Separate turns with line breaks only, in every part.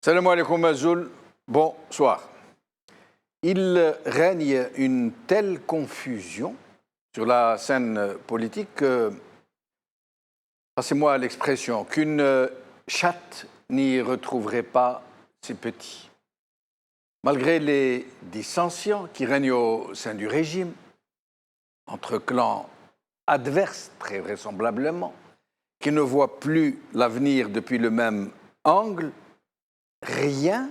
Salam alaikum Mazoul, bonsoir. Il règne une telle confusion sur la scène politique que, passez-moi l'expression, qu'une chatte n'y retrouverait pas ses petits. Malgré les dissensions qui règnent au sein du régime, entre clans adverses très vraisemblablement, qui ne voient plus l'avenir depuis le même angle, rien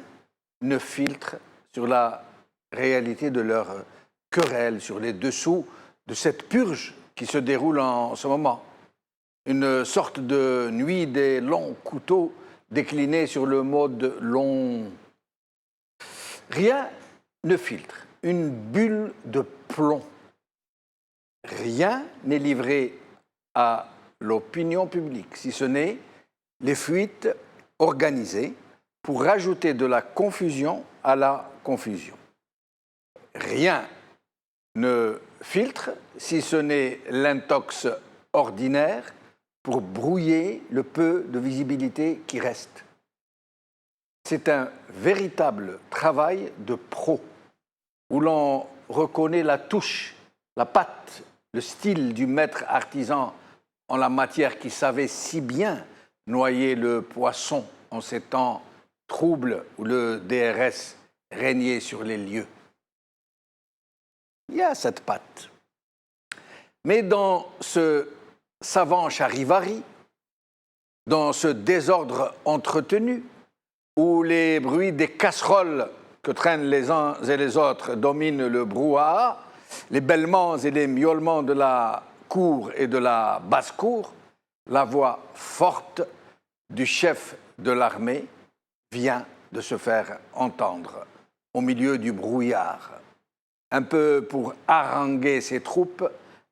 ne filtre sur la réalité de leur querelle, sur les dessous de cette purge qui se déroule en ce moment. Une sorte de nuit des longs couteaux déclinée sur le mode long. Rien ne filtre, une bulle de plomb. Rien n'est livré à l'opinion publique, si ce n'est les fuites organisées pour rajouter de la confusion à la confusion. Rien ne filtre, si ce n'est l'intox ordinaire, pour brouiller le peu de visibilité qui reste. C'est un véritable travail de pro, où l'on reconnaît la touche, la patte, le style du maître artisan en la matière qui savait si bien noyer le poisson en ces temps troubles où le DRS régnait sur les lieux. Il y a cette patte. Mais dans ce savant charivari, dans ce désordre entretenu, où les bruits des casseroles que traînent les uns et les autres dominent le brouhaha, les bêlements et les miaulements de la cour et de la basse-cour, la voix forte du chef de l'armée vient de se faire entendre au milieu du brouillard, un peu pour haranguer ses troupes,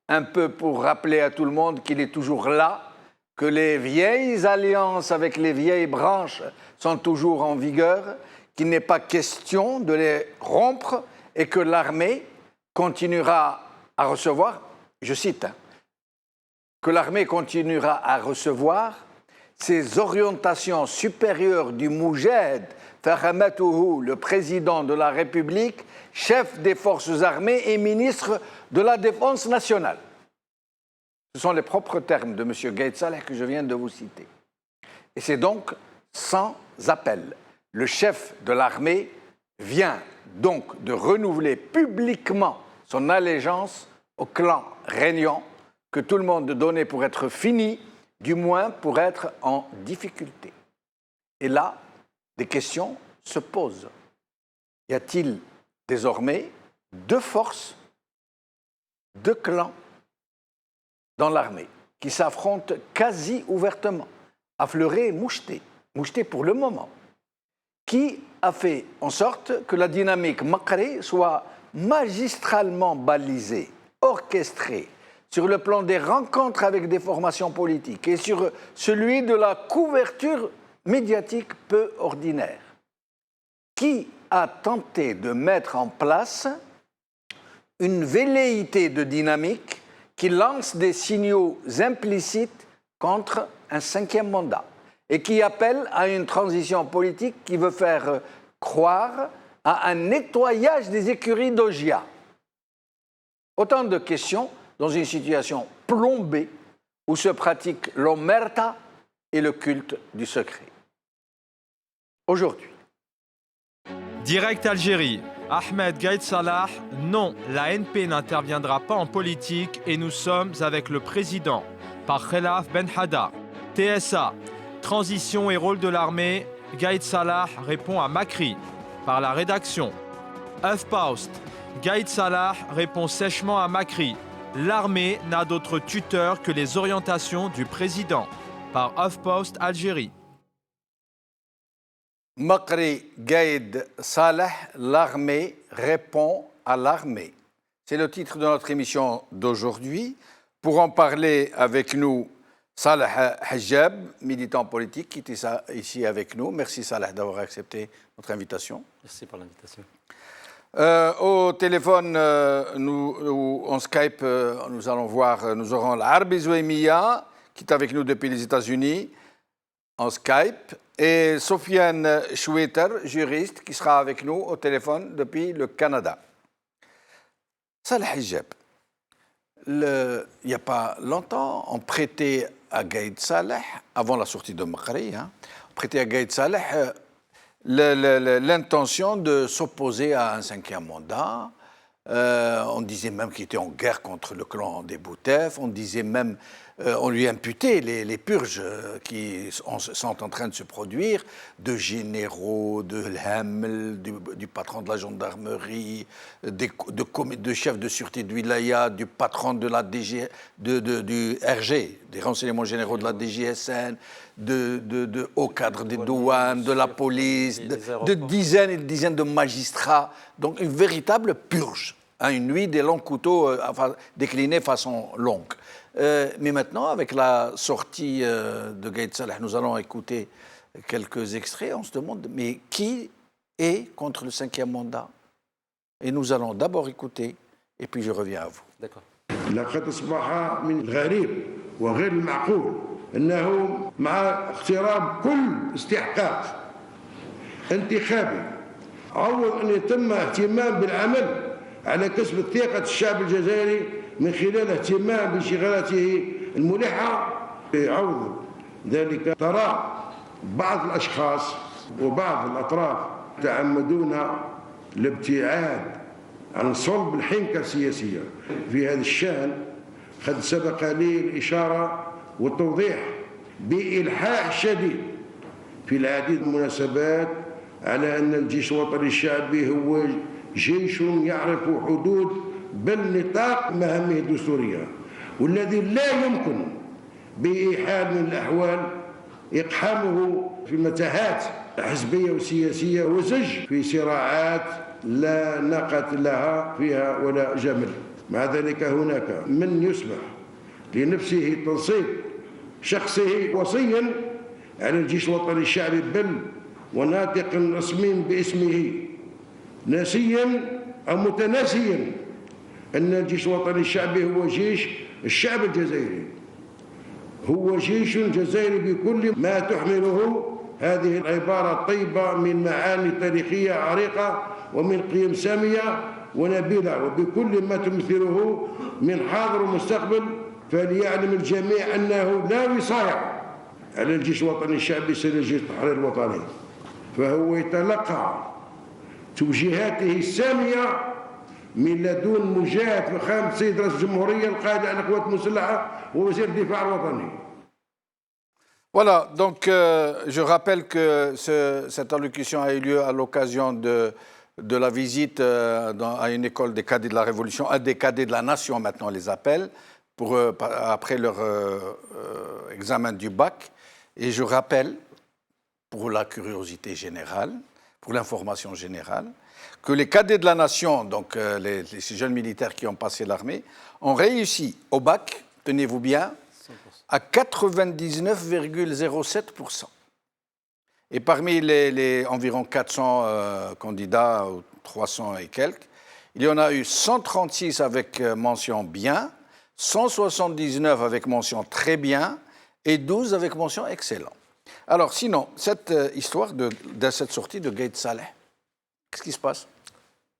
un peu pour rappeler à tout le monde qu'il est toujours là, que les vieilles alliances avec les vieilles branches sont toujours en vigueur, qu'il n'est pas question de les rompre et que l'armée continuera à recevoir, je cite, que l'armée continuera à recevoir ces orientations supérieures du Moujed, Fahamatouhou, le président de la République, chef des forces armées et ministre de la Défense nationale. Ce sont les propres termes de M. Gaïd Saleh que je viens de vous citer. Et c'est donc sans appel. Le chef de l'armée vient donc de renouveler publiquement son allégeance au clan régnant que tout le monde donnait pour être fini, du moins pour être en difficulté. Et là, des questions se posent. Y a-t-il désormais deux forces, deux clans dans l'armée qui s'affrontent quasi ouvertement, affleurés et mouchetés pour le moment, qui a fait en sorte que la dynamique Makré soit magistralement balisée, orchestrée, sur le plan des rencontres avec des formations politiques et sur celui de la couverture médiatique peu ordinaire, qui a tenté de mettre en place une velléité de dynamique qui lance des signaux implicites contre un cinquième mandat et qui appelle à une transition politique qui veut faire croire à un nettoyage des écuries d'Ogia. Autant de questions dans une situation plombée où se pratique l'omerta et le culte du secret. Aujourd'hui.
Direct Algérie. Ahmed Gaïd Salah, non, la NP n'interviendra pas en politique et nous sommes avec le président. Par Khelaf Ben Hada. TSA. Transition et rôle de l'armée. Gaïd Salah répond à Makri. Par la rédaction. HuffPost. Gaïd Salah répond sèchement à Makri. L'armée n'a d'autre tuteur que les orientations du président. Par HuffPost Algérie.
Makri Gaïd Saleh, l'armée répond à l'armée. C'est le titre de notre émission d'aujourd'hui. Pour en parler avec nous, Saleh Hajjab, militant politique, qui est ici avec nous. Merci Saleh d'avoir accepté notre invitation.
Merci pour l'invitation.
Au téléphone ou en Skype, nous aurons l'Arbi Zouemia, qui est avec nous depuis les États-Unis. en Skype et Sofiane Choueter, juriste, qui sera avec nous au téléphone depuis le Canada. Salah Hijab, il n'y a pas longtemps, on prêtait à Gaïd Saleh, avant la sortie de Makri, on prêtait à Gaïd Saleh l'intention de s'opposer à un 5e mandat. On disait même qu'il était en guerre contre le clan des Boutefs. On disait même, on lui imputait les purges qui sont en train de se produire, de généraux, de Hamel, du patron de la gendarmerie, de chefs de sûreté de wilaya, du patron de la DG, du RG, des renseignements généraux de la DGSN, de hauts cadres des douanes, de la police, de dizaines et de dizaines de magistrats. Donc une véritable purge. Une nuit des longs couteaux déclinés façon longue. Mais maintenant, avec la sortie de Gaïd Saleh, nous allons écouter quelques extraits. On se demande, mais qui est contre le 5e mandat? Et nous allons d'abord écouter, et puis je reviens à vous.
D'accord.
لقد أصبح من الغريب وغير المعقول أنه مع اقتراب كل استحقاق انتخابي عوض أن يتم اهتمام بالعمل على كسب ثقة الشعب الجزائري من خلال اهتمام بانشغالاته الملحة عوض ذلك ترى بعض الأشخاص وبعض الأطراف يتعمدون الابتعاد عن صلب الحنكة السياسية في هذا الشأن. قد سبق لي الإشارة والتوضيح بإلحاح شديد في العديد من المناسبات على أن الجيش الوطني الشعبي هو جيش يعرف حدود بل نطاق مهامه الدستورية، والذي لا يمكن بأي حال من الأحوال إقحامه في متاهات حزبية وسياسية وزج في صراعات لا ناقة لها فيها ولا جمل. مع ذلك هناك من يسمح لنفسه تنصيب شخصه وصيا على الجيش الوطني الشعبي بل وناطق رسمي باسمه، ناسيا أو متناسيا أن الجيش الوطني الشعبي هو جيش الشعب الجزائري، هو جيش جزائري بكل ما تحمله هذه العبارة الطيبة من معاني تاريخية عريقة ومن قيم سامية ونبيلة وبكل ما تمثله من حاضر ومستقبل. فليعلم الجميع أنه لا وصاية على الجيش الوطني الشعبي سيد جيش التحرير الوطني، فهو يتلقى توجيهاته السامية من لدن مجاهد فخامة سيد رئيس الجمهورية القائد على القوات المسلحة ووزير الدفاع الوطني.
Voilà, donc je rappelle que cette allocution a eu lieu à l'occasion de la visite à une école des cadets de la Révolution, des cadets de la Nation maintenant on les appelle, après leur examen du bac. Et je rappelle, pour la curiosité générale, pour l'information générale, que les cadets de la Nation, donc ces jeunes militaires qui ont passé l'armée, ont réussi au bac, tenez-vous bien, à 99,07%. Et parmi les environ 400 candidats, ou 300 et quelques, il y en a eu 136 avec mention bien, 179 avec mention très bien et 12 avec mention excellent. Alors sinon, cette histoire de cette sortie de Gaïd Saleh, qu'est-ce qui se passe?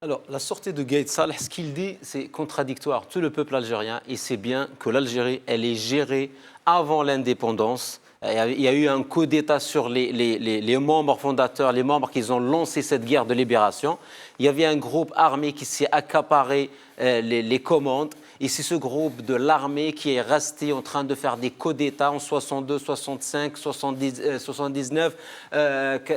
Alors, la sortie de Gaïd Saleh, ce qu'il dit, c'est contradictoire. Tout le peuple algérien, il sait bien que l'Algérie, elle est gérée avant l'indépendance. Il y a eu un coup d'État sur les membres fondateurs, les membres qui ont lancé cette guerre de libération. Il y avait un groupe armé qui s'est accaparé les commandes. Et c'est ce groupe de l'armée qui est resté en train de faire des coups d'État en 62, 65, 79,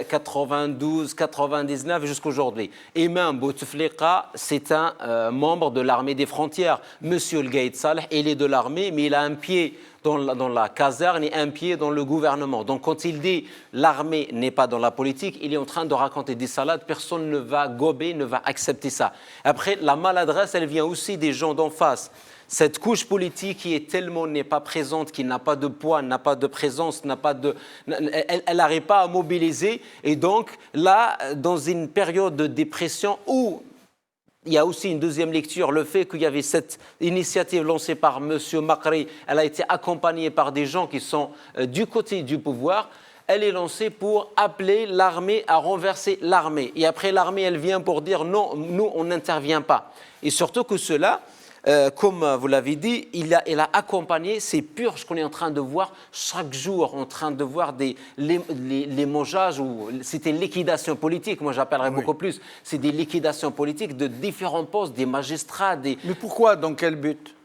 92, 99 jusqu'aujourd'hui. Et même Bouteflika, c'est un membre de l'armée des frontières. Monsieur Gaïd Saleh, il est de l'armée, mais il a un pied dans la caserne et un pied dans le gouvernement. Donc quand il dit l'armée n'est pas dans la politique, il est en train de raconter des salades, personne ne va gober, ne va accepter ça. Après, la maladresse, elle vient aussi des gens d'en face. Cette couche politique qui est tellement n'est pas présente, qui n'a pas de poids, n'a pas de présence, elle n'arrive pas à mobiliser. Et donc là, dans une période de dépression où il y a aussi une deuxième lecture, le fait qu'il y avait cette initiative lancée par M. Makri, elle a été accompagnée par des gens qui sont du côté du pouvoir. elle est lancée pour appeler l'armée à renverser l'armée. Et après, l'armée, elle vient pour dire non, nous, on n'intervient pas. Et surtout que cela, comme vous l'avez dit, il a accompagné ces purges qu'on est en train de voir chaque jour, en train de voir les mangeages, ou c'était liquidation politique, moi j'appellerais beaucoup plus, c'est des liquidations politiques de différents postes, des magistrats, des...
Mais pourquoi, dans quel but?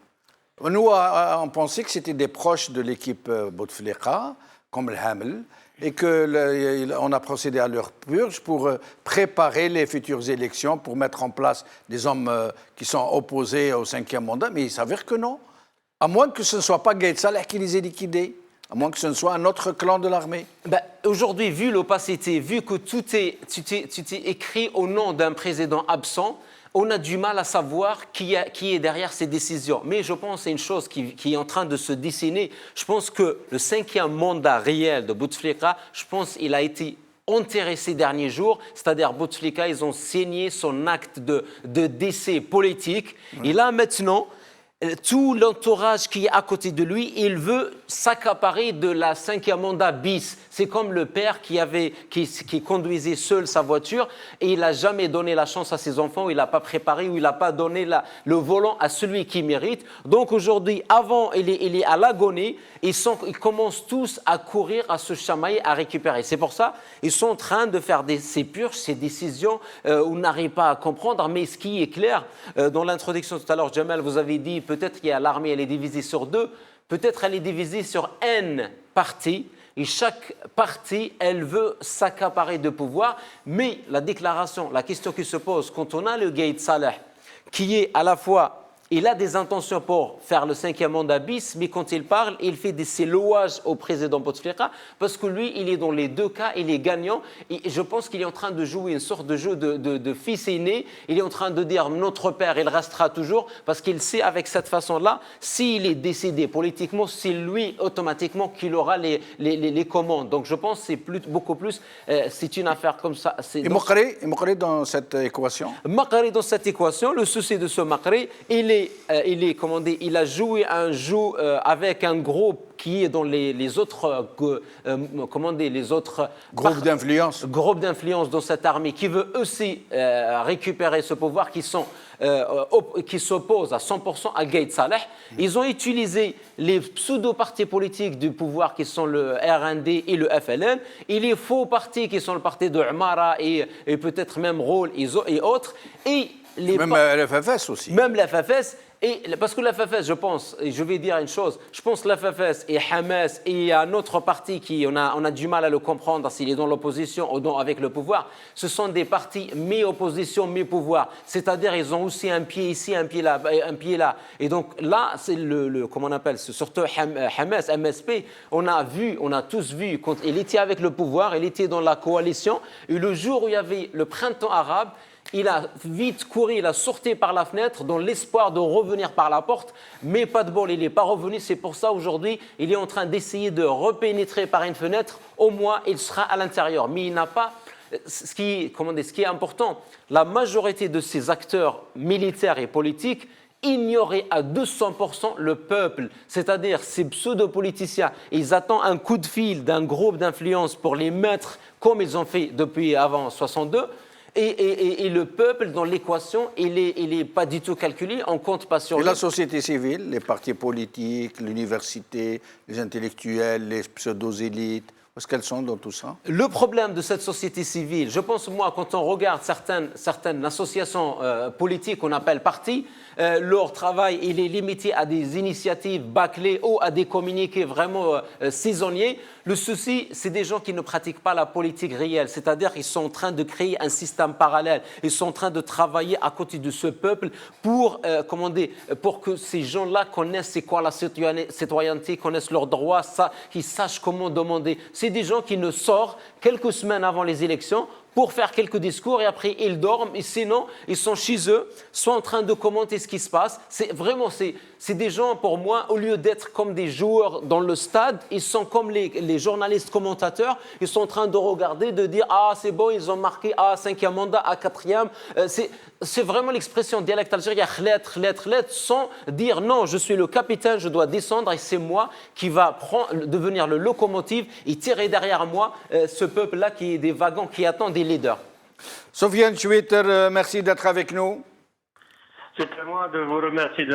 Nous, on pensait que c'était des proches de l'équipe Bouteflika, comme le Hamel, et qu'on a procédé à leur purge pour préparer les futures élections, pour mettre en place des hommes qui sont opposés au 5e mandat. Mais il s'avère que non. À moins que ce ne soit pas Gaïd Salah qui les ait liquidés, à moins que ce ne soit un autre clan de l'armée.
Aujourd'hui, vu l'opacité, vu que tout est écrit au nom d'un président absent, on a du mal à savoir qui est derrière ces décisions. Mais je pense que c'est une chose qui est en train de se dessiner. Je pense que le 5e mandat réel de Bouteflika, je pense qu'il a été enterré ces derniers jours. C'est-à-dire Bouteflika, ils ont signé son acte de décès politique. Et là, maintenant, tout l'entourage qui est à côté de lui, il veut s'accaparer de la 5e mandat bis. C'est comme le père qui conduisait seul sa voiture et il n'a jamais donné la chance à ses enfants, il n'a pas préparé ou il n'a pas donné le volant à celui qui mérite. Donc aujourd'hui, avant, il est à l'agonie, ils commencent tous à courir, à se chamailler, à récupérer. C'est pour ça qu'ils sont en train de faire ces purges, ces décisions où on n'arrive pas à comprendre. Mais ce qui est clair, dans l'introduction tout à l'heure, Jamal, vous avez dit peut-être que l'armée elle est divisée sur 2, peut-être elle est divisée sur N parties. Et chaque partie, elle veut s'accaparer de pouvoir. Mais la question qui se pose, quand on a le Gaïd Salah, qui est à la fois, il a des intentions pour faire le 5e mandat bis, mais quand il parle, il fait ses louages au président Bouteflika, parce que lui, il est dans les deux cas, il est gagnant. Et je pense qu'il est en train de jouer une sorte de jeu de fils aîné. Il est en train de dire, notre père, il restera toujours, parce qu'il sait, avec cette façon-là, s'il est décédé politiquement, c'est lui, automatiquement, qui aura les commandes. Donc je pense que c'est beaucoup plus, c'est une affaire comme ça.
Et Mokri dans cette équation?
Mokri dans cette équation, le souci de ce Mokri, il a joué un jeu avec un groupe qui est dans les autres, les autres
groupes d'influence.
Groupes d'influence dans cette armée qui veut aussi récupérer ce pouvoir, qui s'opposent à 100% à Gaïd Salah. Ils ont utilisé les pseudo-partis politiques du pouvoir qui sont le RND et le FLN et les faux partis qui sont le parti de Umara et peut-être même Roul et autres. Et
même l'FFS aussi.
Même l'FFS. Parce que l'FFS, je pense, et je vais dire une chose, je pense que l'FFS et Hamas et un autre parti on a du mal à le comprendre s'il est dans l'opposition ou avec le pouvoir, ce sont des partis mi-opposition, mi-pouvoir. C'est-à-dire ils ont aussi un pied ici, un pied là, un pied là. Et donc là, c'est comment on appelle, surtout Hamas, MSP, on a tous vu, quand il était avec le pouvoir, il était dans la coalition, et le jour où il y avait le printemps arabe, il a vite couru, il a sorti par la fenêtre dans l'espoir de revenir par la porte, mais pas de bol, il n'est pas revenu. C'est pour ça aujourd'hui, il est en train d'essayer de repénétrer par une fenêtre. Au moins, il sera à l'intérieur. Mais il n'a pas... Ce qui est important, la majorité de ces acteurs militaires et politiques ignoraient à 200% le peuple, c'est-à-dire ces pseudo-politiciens. Ils attendent un coup de fil d'un groupe d'influence pour les mettre comme ils ont fait depuis avant 62. Et le peuple, dans l'équation, il n'est pas du tout calculé, on ne compte pas sur lui.
Et la société civile, les partis politiques, l'université, les intellectuels, les pseudo-élites, où est-ce qu'elles sont dans tout ça?
Le problème de cette société civile, je pense, moi, quand on regarde certaines associations politiques qu'on appelle partis, leur travail, il est limité à des initiatives bâclées ou à des communiqués vraiment saisonniers. Le souci, c'est des gens qui ne pratiquent pas la politique réelle, c'est-à-dire qu'ils sont en train de créer un système parallèle. Ils sont en train de travailler à côté de ce peuple pour que ces gens-là connaissent c'est quoi la citoyenneté, connaissent leurs droits, qu'ils sachent comment demander. C'est des gens qui ne sortent quelques semaines avant les élections pour faire quelques discours et après ils dorment et sinon ils sont chez eux, soit en train de commenter ce qui se passe. C'est vraiment, c'est des gens, pour moi, au lieu d'être comme des joueurs dans le stade, ils sont comme les journalistes commentateurs, ils sont en train de regarder, de dire « Ah, c'est bon, ils ont marqué, ah, 5e mandat, ah, 4e. C'est vraiment l'expression dialecte algérien, sans dire « Non, je suis le capitaine, je dois descendre et c'est moi qui va devenir le locomotive et tirer derrière moi ce peuple-là qui est des wagons, qui attend des leaders. »
Sofiane Choueter, merci d'être avec nous.
C'est à moi de vous remercier.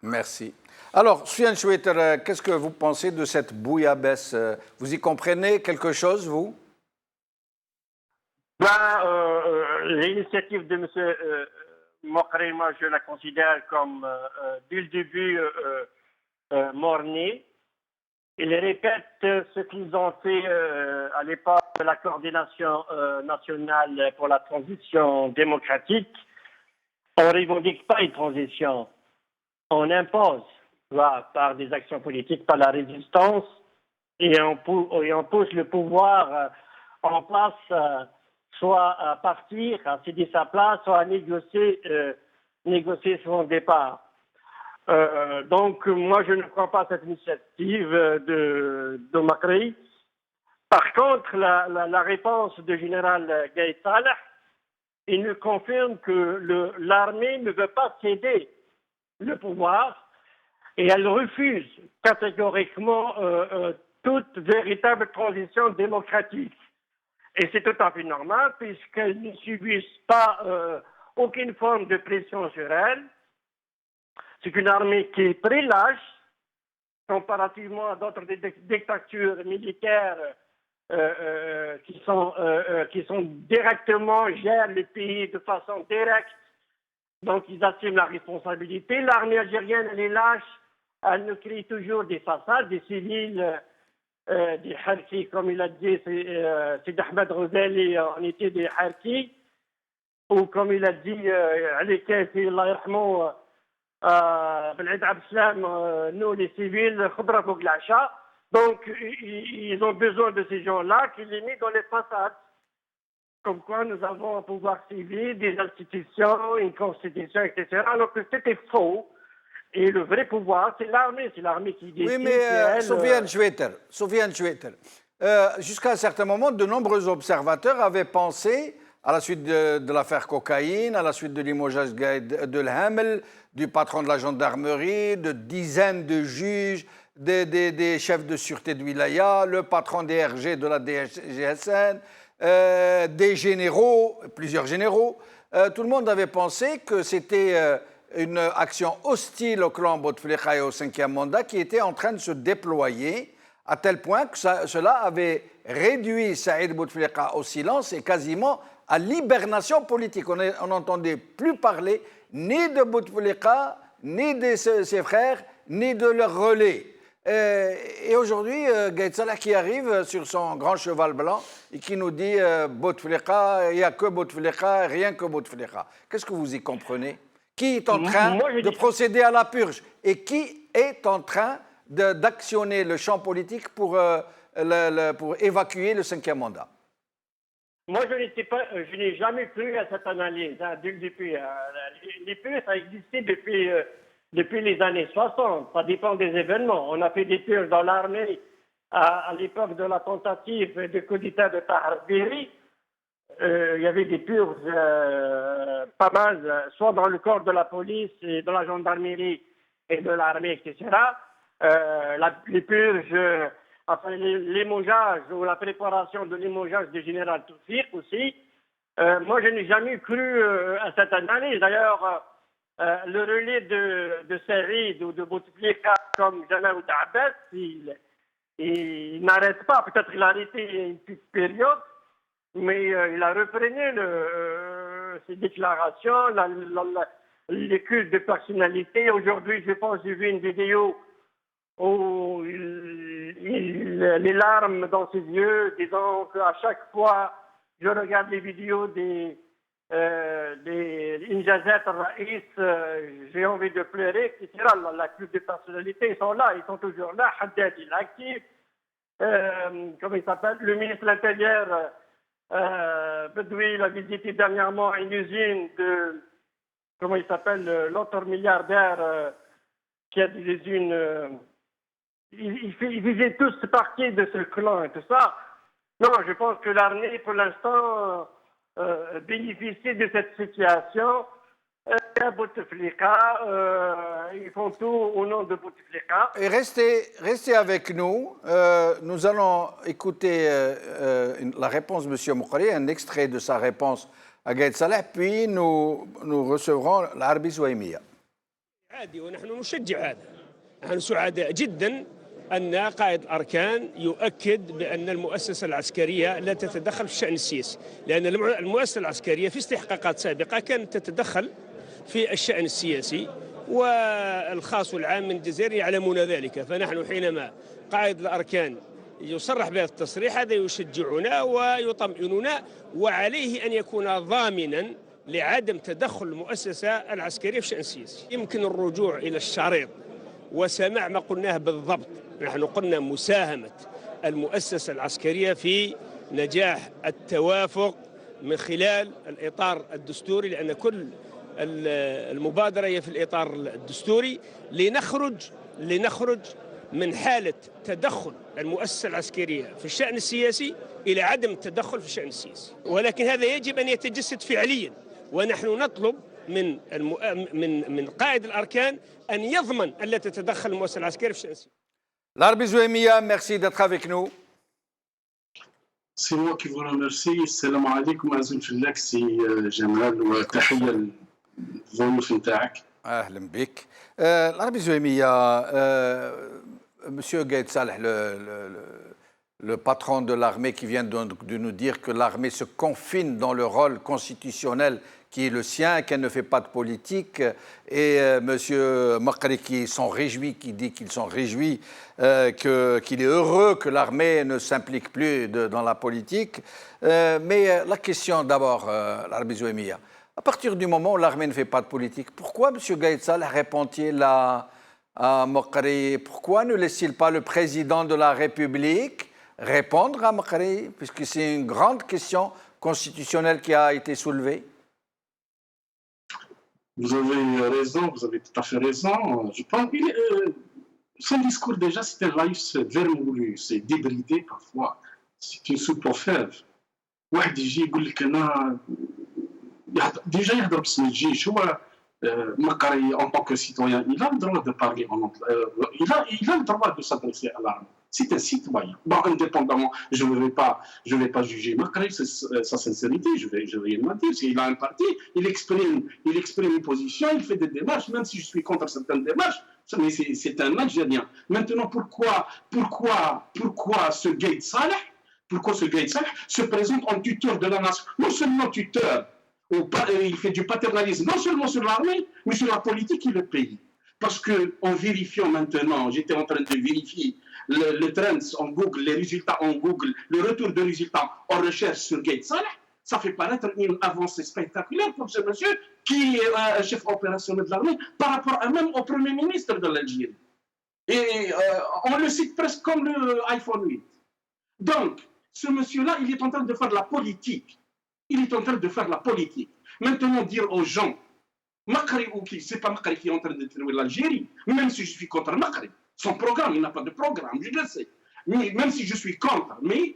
Merci. Alors, Sofiane Choueter, qu'est-ce que vous pensez de cette bouillabaisse? Vous y comprenez quelque chose, vous?
L'initiative de M. Mokri, moi, je la considère comme, dès le début, mornée. Ils répètent ce qu'ils ont fait à l'époque de la coordination nationale pour la transition démocratique. On ne revendique pas une transition. On impose par des actions politiques, par la résistance, et on pousse le pouvoir en place, soit à partir, à céder sa place, soit à négocier son départ. Donc, moi, je ne crois pas à cette initiative de Mokri. Par contre, la réponse du général Gaïd Salah, il nous confirme que l'armée ne veut pas céder le pouvoir et elle refuse catégoriquement toute véritable transition démocratique. Et c'est tout à fait normal puisqu'elles ne subissent pas aucune forme de pression sur elle. C'est une armée qui est très lâche, comparativement à d'autres dictatures militaires qui sont directement, gèrent le pays de façon directe. Donc, ils assument la responsabilité. L'armée algérienne, elle est lâche. Elle nous crée toujours des façades, des civils, des harkis, comme il a dit, c'est Ahmed Ghazali, on était des harkis. Ou comme il a dit, Ali Kaifi, Allah yarhamou, Bel'id Abdeslam, nous les civils, Khudra Fouk l'Acha. Donc, ils ont besoin de ces gens-là qui les mettent dans les façades. Comme quoi, nous avons un pouvoir civil, des institutions, une constitution, etc. Alors que c'était faux. Et le vrai pouvoir, c'est l'armée qui décide.
Oui, mais Sofiane Choueter, jusqu'à un certain moment, de nombreux observateurs avaient pensé, à la suite de l'affaire cocaïne, à la suite de limogeage de l'Hamel, du patron de la gendarmerie, de dizaines de juges, des chefs de sûreté de Wilaya, le patron des RG de la DGSN, des généraux, plusieurs généraux. Tout le monde avait pensé que c'était une action hostile au clan Bouteflika et au 5e mandat qui était en train de se déployer, à tel point que cela avait réduit Saïd Bouteflika au silence et quasiment à l'hibernation politique. On n'entendait plus parler ni de Bouteflika, ni de ses frères, ni de leurs relais. Et aujourd'hui, Gaïd Salah qui arrive sur son grand cheval blanc et qui nous dit Bouteflika, il n'y a que Bouteflika, rien que Bouteflika. Qu'est-ce que vous y comprenez? Qui est en train de procéder à la purge et qui est en train d'actionner le champ politique pour évacuer le 5e mandat?
Moi, je n'ai jamais cru à cette analyse. Depuis, les purges, ça a existé depuis les années 60. Ça dépend des événements. On a fait des purges dans l'armée à l'époque de la tentative de coup d'État de Tahar Beri. Il y avait des purges pas mal, soit dans le corps de la police, et de la gendarmerie et de l'armée, etc. Les purges, enfin, les limogeages ou la préparation de limogeage du général Toufik aussi. Moi, je n'ai jamais cru à cette analyse. D'ailleurs, le relais de Saïd ou de Bouteflika comme Jamal Abbas, il n'arrête pas. Peut-être qu'il a arrêté une petite période, mais il a repris ses déclarations, les cultes de personnalité. Aujourd'hui, je pense que j'ai vu une vidéo où les larmes dans ses yeux, disant qu'à chaque fois je regarde les vidéos des Injazat al-Raïs, j'ai envie de pleurer, etc. La culte de personnalité, ils sont là, ils sont toujours là. Haddad, il est actif. Comment il s'appelle? Le ministre de l'Intérieur, Bedoui, il a visité dernièrement une usine de, comment il s'appelle, l'autre milliardaire, qui a des unes. Ils faisaient tous partie de ce clan et tout ça. Non, je pense que l'armée, pour l'instant, bénéficie de cette situation. À Bouteflika, ils font tout au nom de Bouteflika.
Et restez avec nous. Nous allons écouter la réponse de M. Moukhari, un extrait de sa réponse à Gaïd Salah, puis nous recevrons l'Arabie Zouaïmiya.
عادي ونحن نشجع هذا. نحن سعداء جدا أن قائد الأركان يؤكد بأن المؤسسة العسكرية لا تتدخل في الشأن السياسي، لأن المؤسسة العسكرية في استحقاقات سابقة كانت تتدخل في الشأن السياسي، والخاص والعام من الجزائر يعلمون ذلك. فنحن حينما قائد الأركان يصرح بهذا التصريح هذا يشجعنا ويطمئننا، وعليه أن يكون ضامنا لعدم تدخل المؤسسة العسكرية في الشأن السياسي. يمكن الرجوع إلى الشريط وسماع ما قلناه بالضبط. نحن قلنا مساهمة المؤسسة العسكرية في نجاح التوافق من خلال الإطار الدستوري، لأن كل المبادرة هي في الإطار الدستوري لنخرج من حالة تدخل المؤسسة العسكرية في الشأن السياسي إلى عدم التدخل في الشأن السياسي، ولكن هذا يجب أن يتجسد فعليا، ونحن نطلب من قائد الأركان أن يضمن ألا تتدخل المؤسسة العسكرية في الشأن السياسي.
L'Arabie Zouaïmiya, merci d'être avec nous.
C'est moi qui vous remercie. Salam alaikum azim fillak, c'est Jamal wa tahiyya al-dhonf ntaak.
أهلا بك. العربي زويمية, Monsieur Gaïd Salah, le patron de l'armée qui vient de nous dire que l'armée se confine dans le rôle constitutionnel qui est le sien, qu'elle ne fait pas de politique, et Monsieur Moukhari qui dit qu'ils sont réjouis, qu'il est heureux que l'armée ne s'implique plus dans la politique. Mais la question d'abord, l'Arabie Zouaïmiya, à partir du moment où l'armée ne fait pas de politique, pourquoi M. Gaïd Salah répond-il à Moukhari? Pourquoi ne laisse-t-il pas le président de la République répondre à Moukhari, puisque c'est une grande question constitutionnelle qui a été soulevée?
Vous avez raison, vous avez tout à fait raison. Je pense que son discours déjà, c'est un laïus vermoulu, c'est débridé parfois. C'est une soupe aux fèves. واحد يجي يقول لك انا déjà يهضر باسم الجيش. هو Moukhari en tant que citoyen, il a le droit de parler en il a le droit de s'adresser à l'armée. C'est un citoyen. Bon, indépendamment, je ne vais pas juger Moukhari, sa sincérité, je vais rien dire. S'il a un parti, il exprime une position, il fait des démarches, même si je suis contre certaines démarches, mais c'est un Algérien. Maintenant, pourquoi ce Gaïd Salah se présente en tuteur de la nation? Non seulement tuteur, il fait du paternalisme, non seulement sur l'armée, mais sur la politique et le pays. Parce qu'en vérifiant maintenant, j'étais en train de vérifier le trends en Google, les résultats en Google, le retour de résultats en recherche sur Gaïd Salah, ça fait paraître une avancée spectaculaire pour ce monsieur qui est un chef opérationnel de l'armée par rapport même au Premier ministre de l'Algérie. Et on le cite presque comme le iPhone 8. Donc, ce monsieur-là, il est en train de faire de la politique. Maintenant, dire aux gens, Moukhari ou qui, c'est pas Moukhari qui est en train de détruire l'Algérie, même si je suis contre Moukhari. Son programme, il n'a pas de programme, je le sais. Mais, même si je suis contre, mais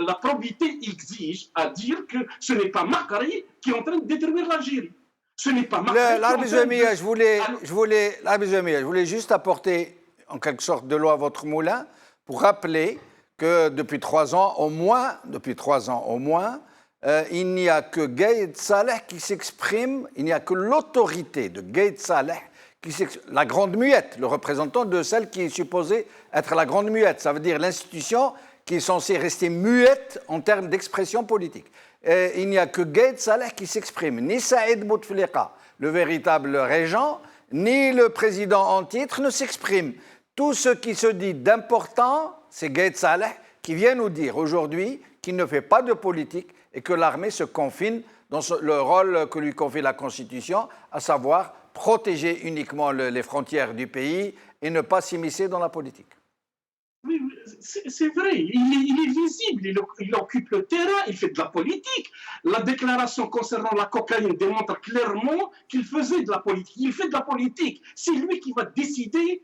la probité exige à dire que ce n'est pas Moukhari qui est en train de détruire l'Algérie. Ce n'est pas Moukhari.
L'Arabie Zouaïmiya, je voulais juste apporter en quelque sorte de l'eau à votre moulin pour rappeler que depuis 3 ans au moins, il n'y a que Gaïd Salah qui s'exprime, il n'y a que l'autorité de Gaïd Salah qui s'exprime, la grande muette, le représentant de celle qui est supposée être la grande muette, ça veut dire l'institution qui est censée rester muette en termes d'expression politique. Il n'y a que Gaïd Salah qui s'exprime, ni Saïd Bouteflika, le véritable régent, ni le président en titre ne s'exprime. Tout ce qui se dit d'important, c'est Gaïd Salah qui vient nous dire aujourd'hui qu'il ne fait pas de politique et que l'armée se confine dans le rôle que lui confie la Constitution, à savoir protéger uniquement les frontières du pays et ne pas s'immiscer dans la politique.
Oui, c'est vrai, il est visible, il occupe le terrain, il fait de la politique. La déclaration concernant la cocaïne démontre clairement qu'il faisait de la politique. Il fait de la politique. C'est lui qui va décider,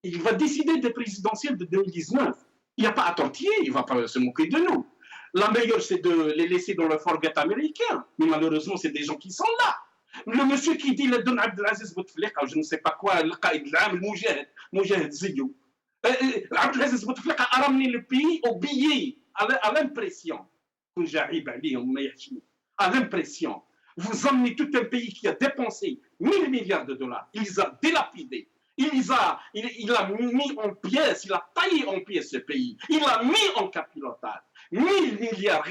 il va décider des présidentielles de 2019. Il n'y a pas à tortiller, il ne va pas se moquer de nous. La meilleure, c'est de les laisser dans le forget américain. Mais malheureusement, c'est des gens qui sont là. Le monsieur qui dit le Don Abdelaziz Bouteflika, je ne sais pas quoi, le Qaïd l'Am, le Moujahid Ziyou. Abdelaziz Bouteflika a ramené le pays au billet, à l'impression. À l'impression. Vous emmenez tout un pays qui a dépensé 1000 milliards de dollars. Il les a délapidés. Il a mis en pièces, il a taillé en pièces ce pays. Il l'a mis en capilotage. 1000 milliards,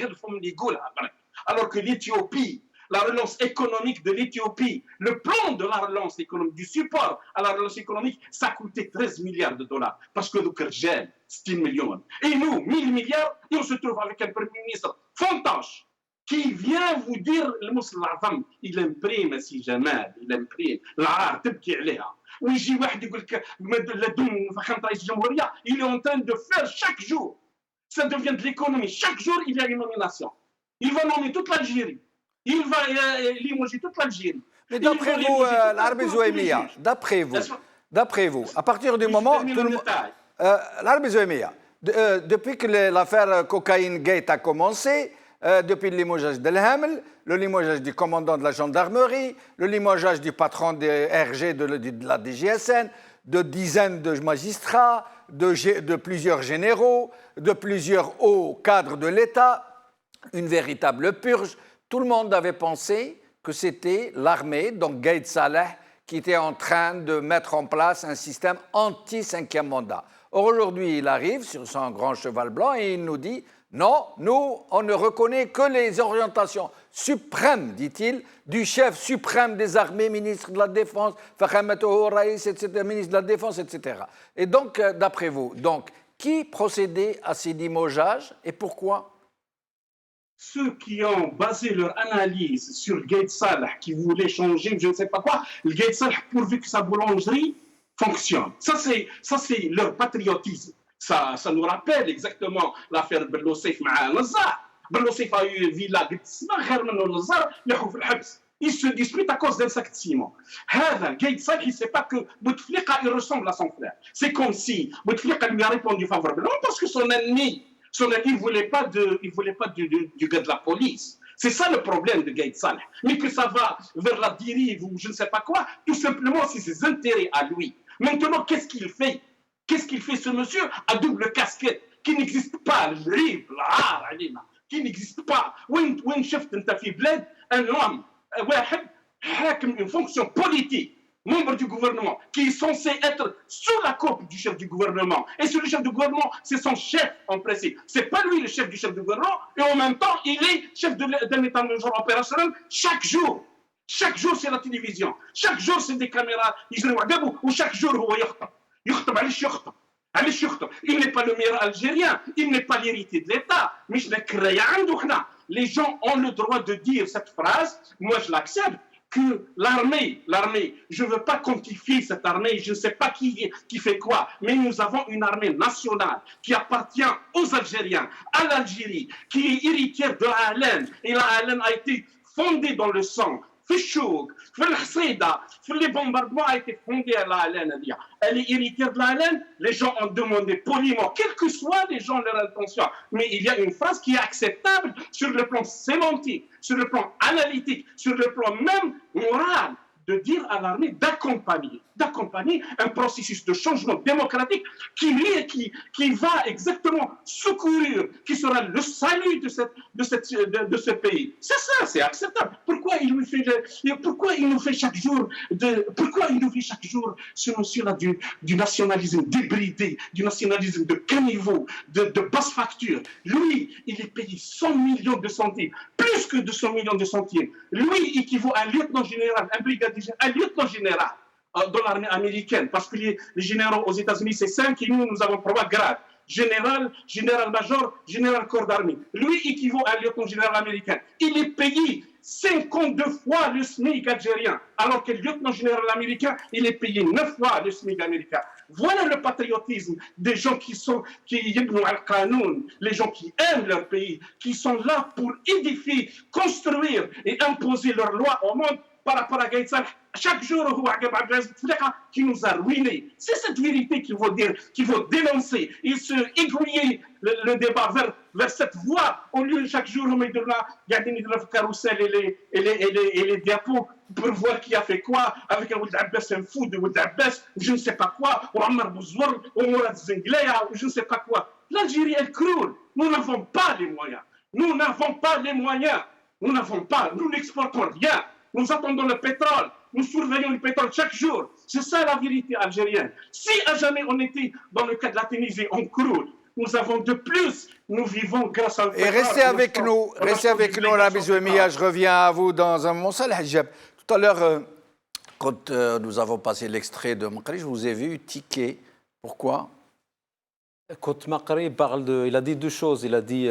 alors que l'Éthiopie, la relance économique de l'Éthiopie, le plan de la relance économique, du support à la relance économique, ça coûtait 13 milliards de dollars. Parce que le Kergel, c'est 1 million. Et nous, 1000 milliards, et on se trouve avec un Premier ministre fantoche qui vient vous dire, le Mousselazam, il imprime, si jamais, il imprime. La تبكي عليها. ويجي واحد يقول لك il est en train de faire chaque jour. Ça devient de l'économie. Chaque jour, il y a une nomination. Il va nommer toute l'Algérie. Il va limoger toute l'Algérie.
Mais d'après vous, l'Arabie Zouémia, d'après vous, à partir du moment... L'Arabie Zouémia, depuis que l'affaire Cocaine Gate a commencé, depuis le limogeage de l'Hamel, le limogeage du commandant de la gendarmerie, le limogeage du patron des RG de la DGSN, de dizaines de magistrats, de plusieurs généraux, de plusieurs hauts cadres de l'État, une véritable purge. Tout le monde avait pensé que c'était l'armée, donc Gaïd Saleh, qui était en train de mettre en place un système anti-cinquième mandat. Or, aujourd'hui, il arrive sur son grand cheval blanc et il nous dit « Non, nous, on ne reconnaît que les orientations suprêmes, dit-il, du chef suprême des armées, ministre de la Défense, ministre de la Défense, etc. » Et donc, d'après vous, qui procédait à ces limogeages et pourquoi ?
Ceux qui ont basé leur analyse sur le Gaïd Saleh, qui voulait changer, je ne sais pas quoi, le Gaïd Saleh, pourvu que sa boulangerie fonctionne. Ça, c'est leur patriotisme. Ça nous rappelle exactement l'affaire Bello Seif مع Nazar. Bello Seif a eu une villa il se dispute à cause d'un sac de ciment. Gaïd Saleh, il ne sait pas que Bouteflika, il ressemble à son frère. C'est comme si Bouteflika lui a répondu favorablement parce que son ennemi ne voulait pas du gars de la police. C'est ça le problème de Gaïd Saleh. Mais que ça va vers la dérive ou je ne sais pas quoi, tout simplement c'est ses intérêts à lui. Maintenant, qu'est-ce qu'il fait ? Qu'est-ce qu'il fait ce monsieur à double casquette qui n'existe pas, qui n'existe pas. When شفت انت في بلاد un homme, واحد حاكم une fonction politique, membre du gouvernement, qui est censé être sous la coupe du chef du gouvernement. Et sur le chef du gouvernement, c'est son chef en principe. C'est pas lui le chef du chef du gouvernement, et en même temps, il est chef d'un état-major opérationnel chaque jour. Chaque jour, c'est la télévision. Chaque jour, c'est des caméras. Ou chaque jour, il n'est pas le meilleur Algérien, il n'est pas l'héritier de l'État. Mais les gens ont le droit de dire cette phrase, moi je l'accepte, que l'armée, je ne veux pas quantifier cette armée, je ne sais pas qui fait quoi, mais nous avons une armée nationale qui appartient aux Algériens, à l'Algérie, qui est héritière de la Hélène, et la Hélène a été fondée dans le sang. Fichouk, les bombardements a été fondé à la Hélène. Elle est héritière de la Hélène. Les gens ont demandé poliment, quels que soient les gens leur intention. Mais il y a une phrase qui est acceptable sur le plan sémantique, sur le plan analytique, sur le plan même moral, de dire à l'armée d'accompagner un processus de changement démocratique qui va exactement secourir, qui sera le salut de ce pays. C'est ça, c'est acceptable. Pourquoi il nous fait chaque jour ce monsieur-là du nationalisme débridé, du nationalisme de caniveau, de basse facture. Lui, il est payé 100 millions de centimes, plus que de 100 millions de centimes. Lui équivaut à un lieutenant général, un lieutenant général dans l'armée américaine, parce que les généraux aux États-Unis, c'est 5 et nous avons 3 grades. général-major, général corps d'armée. Lui équivaut à un lieutenant général américain. Il est payé 52 fois le SMIC algérien, alors que le lieutenant général américain, il est payé 9 fois le SMIC américain. Voilà le patriotisme des gens qui les gens qui aiment leur pays, qui sont là pour édifier, construire et imposer leurs lois au monde. Par rapport à Gaïd Salah, chaque jour, qui nous a ruinés. C'est cette vérité qu'il faut dire, qu'il faut dénoncer et se aiguiller le débat vers cette voie, au lieu de chaque jour, on met de là, garder le carrousel et les diapos pour voir qui a fait quoi, avec un Ould Abbas, un fou de Ould Abbas, ou je ne sais pas quoi, ou Ammar Bouzour, ou Mourad Zengleya, ou je ne sais pas quoi. L'Algérie, elle croule. Nous n'avons pas les moyens. Nous n'avons pas les moyens. Nous n'avons pas. Nous n'exportons rien. Nous attendons le pétrole, nous surveillons le pétrole chaque jour. C'est ça la vérité algérienne. Si à jamais on était dans le cas de la Tunisie, on croule. Nous avons de plus, nous vivons grâce à...
Et restez avec nous, Rabbi Zouemia, je reviens à vous dans un moment. Salah Hijab, tout à l'heure, quand nous avons passé l'extrait de Makri, je vous ai vu tiquer. Pourquoi?
Quand Makri parle il a dit deux choses. Il a dit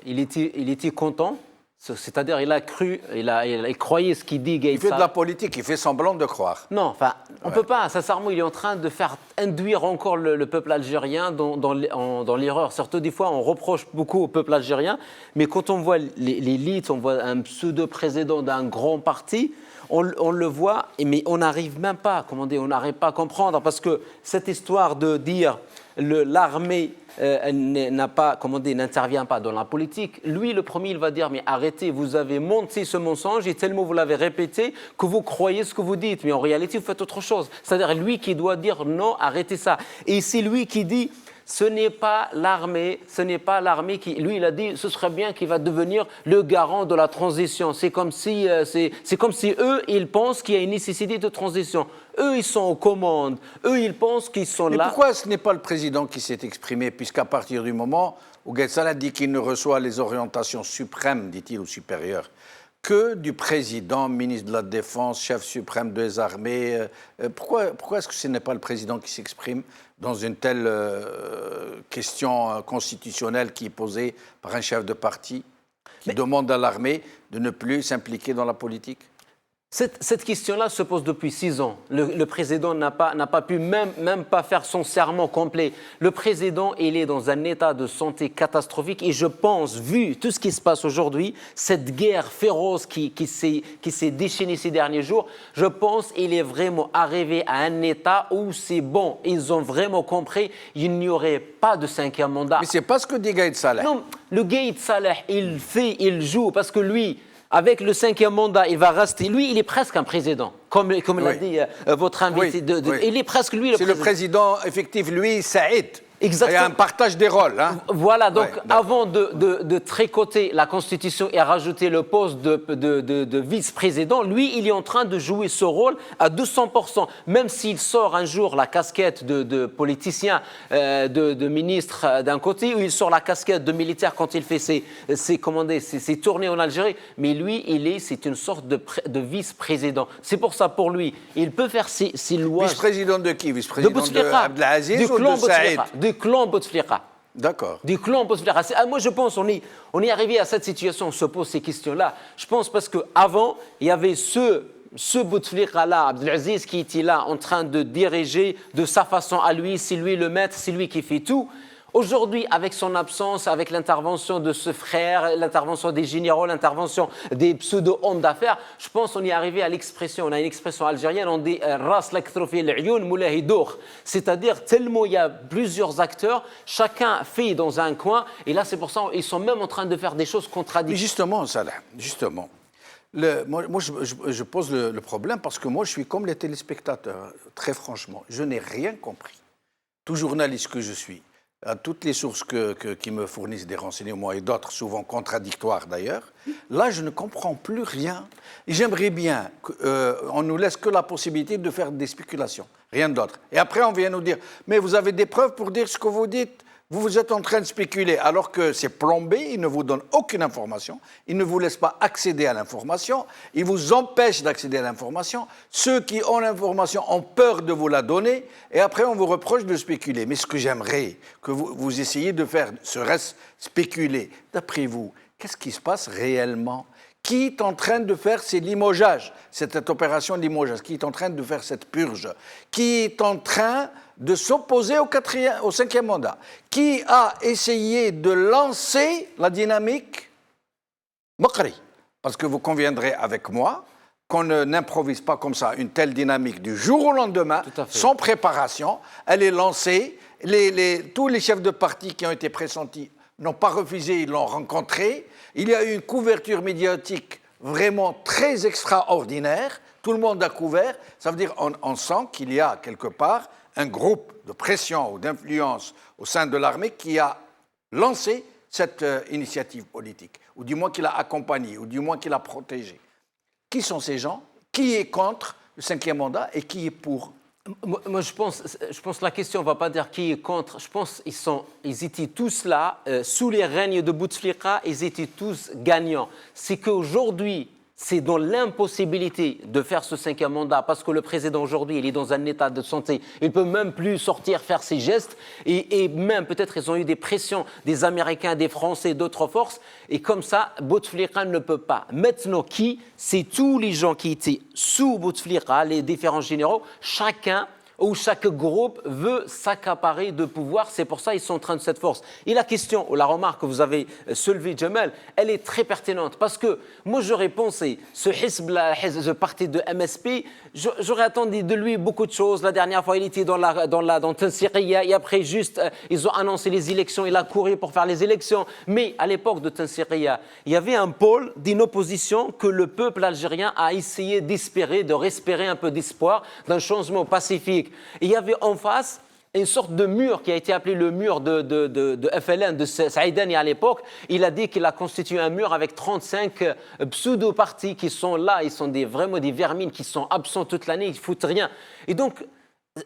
il était content. C'est-à-dire, il a cru, il croyait ce qu'il dit, Gaïd Salah.
Il fait de la politique, il fait semblant de croire.
Non, enfin, on ne peut pas. Sincèrement, il est en train de faire induire encore le peuple algérien dans l'erreur. Surtout, des fois, on reproche beaucoup au peuple algérien, mais quand on voit l'élite, on voit un pseudo-président d'un grand parti, on le voit, mais on n'arrive même pas, on n'arrive pas à comprendre, parce que cette histoire de dire l'armée n'intervient pas dans la politique. Lui, le premier, il va dire, mais arrêtez, vous avez monté ce mensonge et tellement vous l'avez répété que vous croyez ce que vous dites. Mais en réalité, vous faites autre chose. C'est-à-dire lui qui doit dire non, arrêtez ça. Et c'est lui qui dit, ce n'est pas l'armée qui... Lui, il a dit, ce serait bien qu'il va devenir le garant de la transition. C'est comme si eux, ils pensent qu'il y a une nécessité de transition. Eux, ils sont aux commandes. Eux, ils pensent qu'ils sont là.
Mais pourquoi ce n'est pas le président qui s'est exprimé, puisqu'à partir du moment où Gaïd Salah dit qu'il ne reçoit les orientations suprêmes, dit-il, ou supérieures, que du président, ministre de la Défense, chef suprême des armées, pourquoi est-ce que ce n'est pas le président qui s'exprime dans une telle question constitutionnelle qui est posée par un chef de parti qui demande à l'armée de ne plus s'impliquer dans la politique?
Cette question-là se pose depuis 6 ans. Le président n'a pas pu même pas faire son serment complet. Le président, il est dans un état de santé catastrophique et je pense, vu tout ce qui se passe aujourd'hui, cette guerre féroce qui s'est déchaînée ces derniers jours, je pense qu'il est vraiment arrivé à un état où c'est bon. Ils ont vraiment compris qu'il n'y aurait pas de 5e mandat.
Mais c'est pas ce que dit Gaïd Salah.
Non, le Gaïd Salah, il joue parce que lui... Avec le 5e mandat, il va rester. Lui, il est presque un président, comme l'a dit votre invité. Il est presque lui le président.
C'est le président effectif, lui, Saïd.
Exactement.
Il y a un partage des rôles. Hein.
Voilà, donc avant de tricoter la Constitution et rajouter le poste de vice-président, lui, il est en train de jouer ce rôle à 200%. Même s'il sort un jour la casquette de politicien, de ministre d'un côté, ou il sort la casquette de militaire quand il fait ses tournées en Algérie, mais lui, c'est une sorte de vice-président. C'est pour ça, pour lui, il peut faire ses lois...
Vice-président de qui? Vice-président de Abdelaziz ou de Saïd?
Du clan Bouteflika.
D'accord.
Du clan Bouteflika. Moi, je pense qu'on est arrivé à cette situation, on se pose ces questions-là. Je pense parce qu'avant, il y avait ce Bouteflika-là, Abdelaziz, qui était là en train de diriger de sa façon à lui, c'est lui le maître, c'est lui qui fait tout. Aujourd'hui, avec son absence, avec l'intervention de ce frère, l'intervention des généraux, l'intervention des pseudo-hommes d'affaires, je pense qu'on est arrivé à l'expression, on a une expression algérienne, on dit « ras l'akthrofi l'youn moulahi dour », c'est-à-dire tellement il y a plusieurs acteurs, chacun fait dans un coin, et là c'est pour ça qu'ils sont même en train de faire des choses contradictoires.
Mais justement, Salah, justement, moi je pose le problème parce que moi je suis comme les téléspectateurs, très franchement, je n'ai rien compris. Tout journaliste que je suis, à toutes les sources qui me fournissent des renseignements et d'autres souvent contradictoires d'ailleurs, là je ne comprends plus rien. Et j'aimerais bien qu'on nous laisse que la possibilité de faire des spéculations, rien d'autre. Et après on vient nous dire, mais vous avez des preuves pour dire ce que vous dites, Vous êtes en train de spéculer alors que c'est plombé, il ne vous donne aucune information, il ne vous laisse pas accéder à l'information, il vous empêche d'accéder à l'information. Ceux qui ont l'information ont peur de vous la donner et après on vous reproche de spéculer. Mais ce que j'aimerais que vous essayiez de faire serait spéculer. D'après vous, qu'est-ce qui se passe réellement ? Qui est en train de faire ces limogeages, cette opération de limogeage? Qui est en train de faire cette purge? Qui est en train de s'opposer au cinquième mandat? Qui a essayé de lancer la dynamique Mokri? Parce que vous conviendrez avec moi qu'on n'improvise pas comme ça une telle dynamique du jour au lendemain, sans préparation. Elle est lancée. Tous les chefs de parti qui ont été pressentis n'ont pas refusé, ils l'ont rencontré. Il y a eu une couverture médiatique vraiment très extraordinaire. Tout le monde a couvert. Ça veut dire on sent qu'il y a quelque part un groupe de pression ou d'influence au sein de l'armée qui a lancé cette initiative politique, ou du moins qui l'a accompagnée, ou du moins qui l'a protégée. Qui sont ces gens? Qui est contre le cinquième mandat et qui est pour?
Moi, je pense que la question ne va pas dire qui est contre. Je pense qu'ils étaient tous là, sous les règnes de Bouteflika, ils étaient tous gagnants. C'est qu'aujourd'hui, c'est dans l'impossibilité de faire ce cinquième mandat, parce que le président aujourd'hui, il est dans un état de santé, il ne peut même plus sortir faire ses gestes, et même peut-être ils ont eu des pressions des Américains, des Français, d'autres forces, et comme ça, Bouteflika ne peut pas. Maintenant, c'est tous les gens qui étaient sous Bouteflika, les différents généraux, chacun où chaque groupe veut s'accaparer de pouvoir. C'est pour ça qu'ils sont en train de cette force. Et la question, ou la remarque que vous avez soulevée, Jamal, elle est très pertinente. Parce que moi, j'aurais pensé, ce parti de MSP, j'aurais attendu de lui beaucoup de choses. La dernière fois, il était dans Tansiria, et après, juste, ils ont annoncé les élections. Il a couru pour faire les élections. Mais à l'époque de Tansiria, il y avait un pôle d'une opposition que le peuple algérien a essayé d'espérer, de respirer un peu d'espoir d'un changement pacifique. Et il y avait en face une sorte de mur qui a été appelé le mur de FLN, de Saïdani à l'époque. Il a dit qu'il a constitué un mur avec 35 pseudo-partis qui sont là, ils sont vraiment des vermines qui sont absents toute l'année, ils ne foutent rien. Et donc,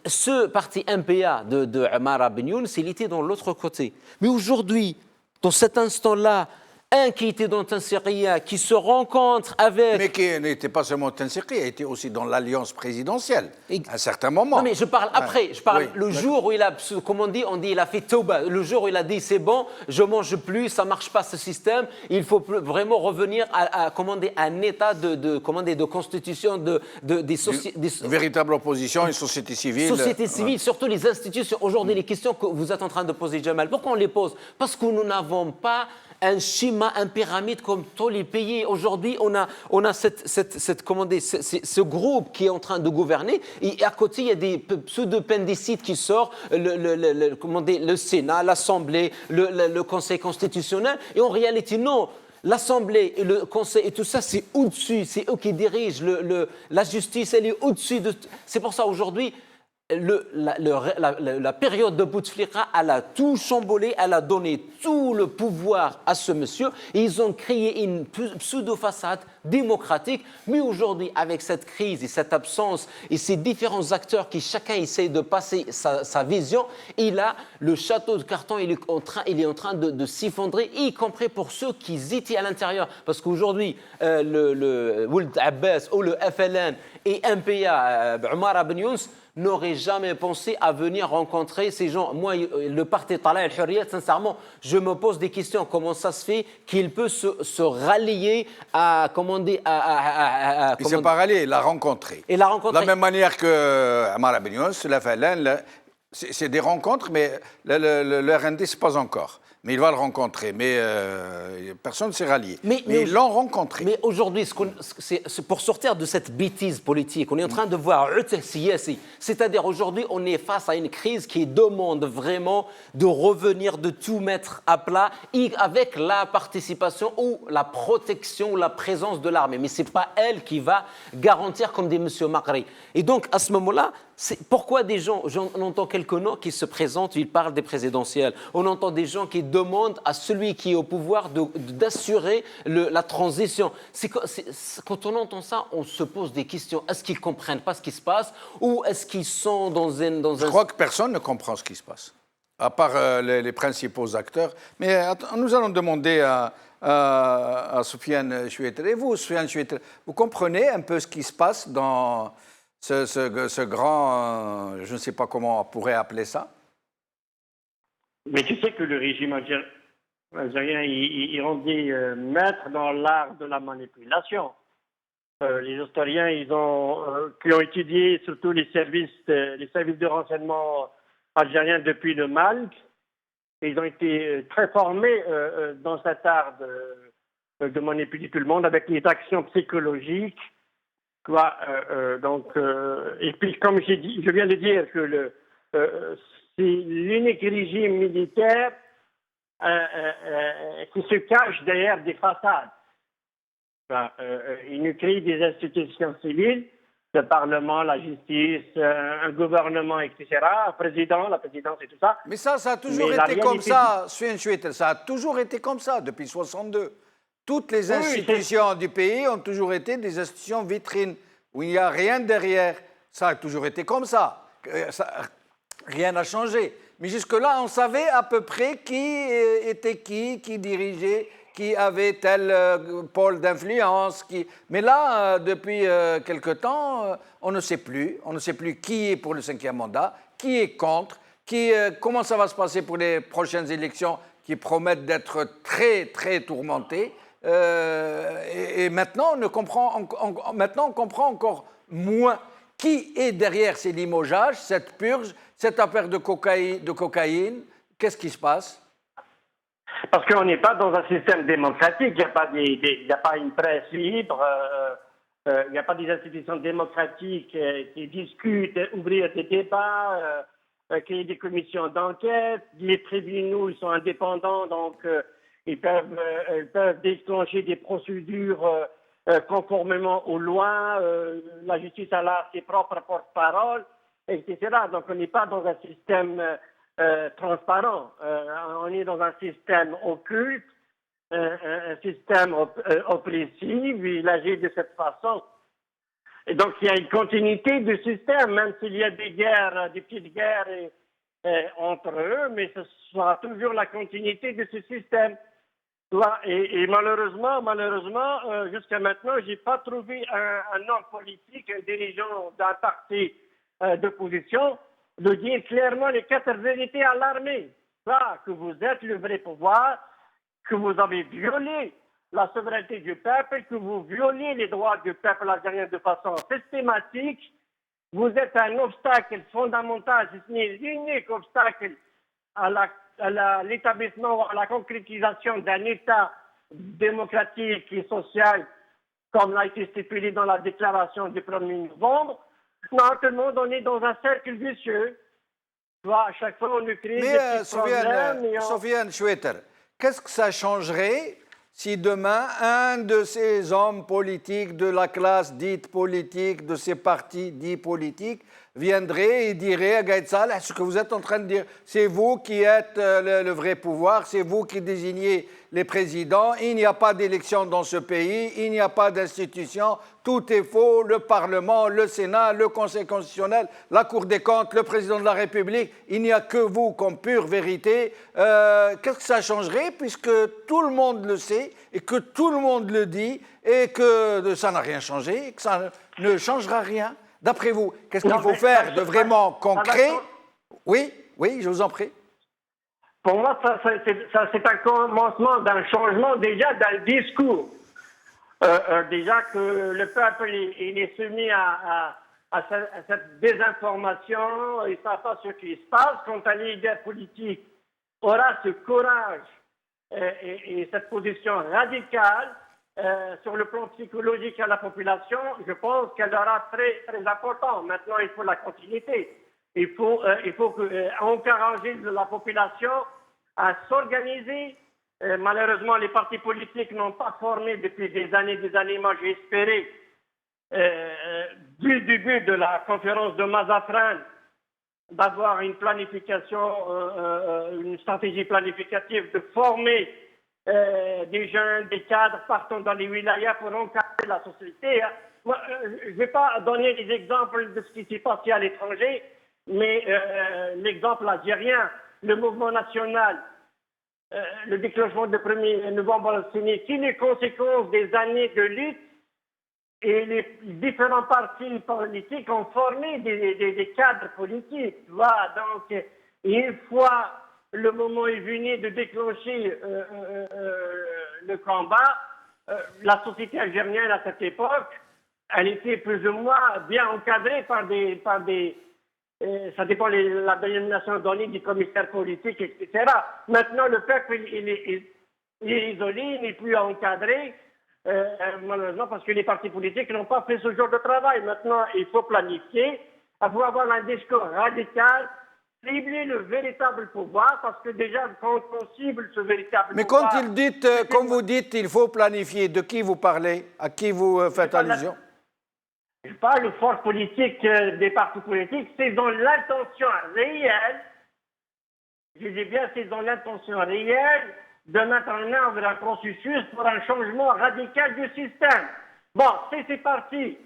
ce parti MPA de Amara Ben Younes, il était dans l'autre côté. Mais aujourd'hui, dans cet instant-là, un qui était dans Tansiria, qui se rencontre avec...
Mais qui n'était pas seulement Tansiria, il était aussi dans l'alliance présidentielle, à un certain moment.
Non, mais je parle après, le jour où il a, comme on dit il a fait Tauba, le jour où il a dit c'est bon, je ne mange plus, ça ne marche pas ce système, il faut vraiment revenir à commander un état de constitution des sociétés...
Une véritable opposition, une société civile.
Société civile, surtout les institutions. Aujourd'hui, les questions que vous êtes en train de poser, Jamal, pourquoi on les pose? Parce que nous n'avons pas un schéma, une pyramide comme tous les pays. Aujourd'hui, on a ce groupe qui est en train de gouverner et à côté, il y a des pseudo-pendicides qui sortent, le Sénat, l'Assemblée, le Conseil constitutionnel. Et en réalité, non. L'Assemblée et le Conseil et tout ça, c'est au-dessus. C'est eux qui dirigent. La justice, elle est au-dessus de... C'est pour ça, aujourd'hui... La période de Bouteflika, elle a tout chamboulé, elle a donné tout le pouvoir à ce monsieur et ils ont créé une pseudo-façade démocratique. Mais aujourd'hui, avec cette crise et cette absence et ces différents acteurs qui chacun essaie de passer sa vision, et là, le château de carton, il est en train de s'effondrer, y compris pour ceux qui étaient à l'intérieur. Parce qu'aujourd'hui, le Ould Abbas ou le FLN et MPA, Amara Ben Younes, n'aurait jamais pensé à venir rencontrer ces gens. Moi, le parti Talal El-Hurriyat, sincèrement, je me pose des questions. Comment ça se fait qu'il peut se rallier à...
Il ne s'est pas rallié, il l'a rencontré.
Il l'a rencontré.
De la même manière que Amara Ben Younes, la FLN, c'est des rencontres, mais le RND, ce n'est pas encore. Mais il va le rencontrer. Mais personne ne s'est rallié. Mais ils l'ont rencontré.
Mais aujourd'hui, c'est pour sortir de cette bêtise politique, on est en train de voir, c'est-à-dire aujourd'hui, on est face à une crise qui demande vraiment de revenir, de tout mettre à plat, avec la participation ou la protection ou la présence de l'armée. Mais ce n'est pas elle qui va garantir, comme dit M. Makri. Et donc, à ce moment-là, pourquoi des gens, on entend quelques noms qui se présentent, ils parlent des présidentielles, on entend des gens qui demandent à celui qui est au pouvoir d'assurer la transition. Quand on entend ça, on se pose des questions. Est-ce qu'ils ne comprennent pas ce qui se passe ou est-ce qu'ils sont dans un...
Je crois que personne ne comprend ce qui se passe. à part les principaux acteurs. Mais nous allons demander à Soufiane Choueter. Et vous, Soufiane Choueter, vous comprenez un peu ce qui se passe dans ce grand, je ne sais pas comment on pourrait appeler ça?
Mais tu sais que le régime algérien, il rendit maître dans l'art de la manipulation. Les historiens, qui ont étudié surtout les services de renseignement algériens depuis le Malte, ils ont été très formés dans cet art de manipuler tout le monde avec les actions psychologiques. Et puis, comme je viens de dire, que c'est l'unique régime militaire qui se cache derrière des façades. Il nous crée des institutions civiles, le Parlement, la justice, un gouvernement, etc., un président, la présidence et tout ça.
Mais ça a toujours été comme ça, Soufiane Choueter, ça a toujours été comme ça depuis 1962. Toutes les institutions du pays ont toujours été des institutions vitrines, où il n'y a rien derrière. Ça a toujours été comme ça. Rien n'a changé. Mais jusque-là, on savait à peu près qui était qui dirigeait, qui avait tel pôle d'influence. Mais là, depuis quelque temps, on ne sait plus. On ne sait plus qui est pour le 5e mandat, qui est contre, comment ça va se passer pour les prochaines élections qui promettent d'être très, très tourmentées. Et maintenant, on comprend encore moins qui est derrière ces limogeages, cette purge, cette affaire de cocaïne. Qu'est-ce qui se passe?
Parce qu'on n'est pas dans un système démocratique, il n'y a pas une presse libre, il n'y a pas des institutions démocratiques qui discutent, ouvrir des débats, créer des commissions d'enquête. Les tribunaux, ils sont indépendants, donc ils peuvent déclencher des procédures conformément aux lois. La justice a ses propres porte-paroles, etc. Donc on n'est pas dans un système transparent. On est dans un système occulte, un système oppressif. Il agit de cette façon. Et donc il y a une continuité du système, même s'il y a des guerres, des petites guerres entre eux, mais ce sera toujours la continuité de ce système. Et malheureusement, jusqu'à maintenant, je n'ai pas trouvé un homme politique, un dirigeant d'un parti d'opposition, de dire clairement les 4 vérités à l'armée. Que vous êtes le vrai pouvoir, que vous avez violé la souveraineté du peuple, que vous violez les droits du peuple algérien de façon systématique. Vous êtes un obstacle fondamental, si ce n'est l'unique obstacle à l'établissement, à la concrétisation d'un État démocratique et social, comme l'a été stipulé dans la déclaration du 1er novembre. Non, tout le monde, on est dans un cercle vicieux. À chaque fois, on nous crée des petits problèmes.
Soufiane Choueter, qu'est-ce que ça changerait si demain, un de ces hommes politiques de la classe dite politique, de ces partis dits politiques, viendrait et dirait à Gaïd Salah, ce que vous êtes en train de dire, c'est vous qui êtes le vrai pouvoir, c'est vous qui désignez les présidents, il n'y a pas d'élection dans ce pays, il n'y a pas d'institution, tout est faux, le Parlement, le Sénat, le Conseil constitutionnel, la Cour des comptes, le président de la République, il n'y a que vous comme pure vérité. Qu'est-ce que ça changerait puisque tout le monde le sait et que tout le monde le dit et que ça n'a rien changé et que ça ne changera rien? D'après vous, qu'est-ce qu'il faut faire de vraiment concret? Oui, je vous en prie.
Pour moi, c'est un commencement d'un changement déjà dans le discours. Déjà que le peuple il est soumis à cette désinformation, il ne sait pas ce qui se passe. Quand un leader politique aura ce courage et cette position radicale sur le plan psychologique à la population, je pense qu'elle sera très, très importante. Maintenant, il faut la continuité. Il faut encourager la population à s'organiser. Malheureusement, les partis politiques n'ont pas formé depuis des années. Moi, j'ai espéré, du début de la conférence de Mazafran, d'avoir une planification, une stratégie planificative de former des jeunes, des cadres partant dans les wilayas pour encadrer la société. Moi, je ne vais pas donner des exemples de ce qui s'est passé à l'étranger, mais l'exemple algérien, le mouvement national, le déclenchement du 1er novembre, ce n'est qu'une les conséquences des années de lutte et les différents partis politiques ont formé des cadres politiques. Voilà, donc, une fois le moment est venu de déclencher le combat, la société algérienne à cette époque, elle était plus ou moins bien encadrée par des ça dépend de la dénomination donnée du commissaire politique, etc. Maintenant, le peuple, il est isolé, il n'est plus encadré, malheureusement, parce que les partis politiques n'ont pas fait ce genre de travail. Maintenant, il faut planifier, il faut avoir un discours radical, cibler le véritable pouvoir, parce que déjà, quand on cible ce véritable
Mais
pouvoir...
quand comme vous dites, il faut planifier, de qui vous parlez? À qui vous faites allusion?
Je parle de force politique des partis politiques, c'est dans l'intention réelle, je dis bien c'est dans l'intention réelle de mettre en œuvre un processus pour un changement radical du système. Bon, si ces partis